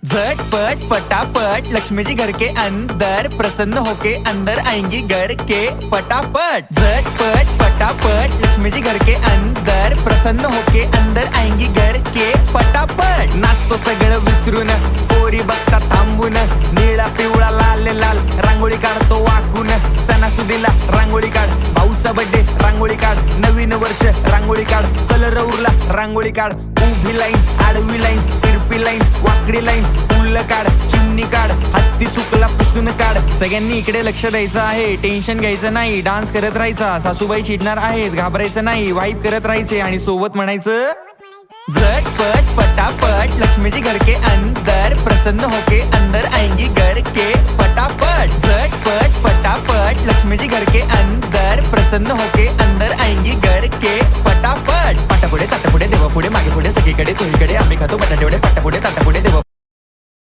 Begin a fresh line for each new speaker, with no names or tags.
झटपट पटापट लक्ष्मी जी घर के अंदर प्रसन्न होके अंदर आएंगी घर के पटापट। झटपट पटापट लक्ष्मी जी घर के अंदर प्रसन्न होके अंदर आएंगी घर के पटापट। नाचतो सगळं विसरून पोरी बघता थांबून निळा पिवळा लाल लाल रांगोळी काढतो वाकून। सणासुदीला रांगोळी काढ, भाऊचा बर्थडे रांगोळी काढ, नवीन वर्ष रांगोळी काढ, कलर उरला रांगोळी काढ, उभी लाईन आडवी लाईन तिरपी लाईन वाकडी लाईन फुल काढ, चिमणी काढ, हत्ती चुकला पुसून काढ। सगळ्यांनी इकडे लक्ष द्यायचं आहे, टेन्शन घ्यायचं नाही, डान्स करत राहायचा। सासूबाई चिडणार आहेत, घाबरायचं नाही, वाईप करत राहायचे आणि सोबत म्हणायचं झटपट पटापट लक्ष्मी जी घर के अंदर प्रसन्न होके अंदर आएंगी घर के पटापट। झटपट पटापट लक्ष्मी जी घर के अंदर प्रसन्न होके अंदर आएंगी घर के पटापट। पाटापुढे ताटापुढे देवापुढे मागे पुढे सगळीकडे चोहीकडे आम्ही खातो बटाटेवडे पाटापुढे ताटापुढे देवा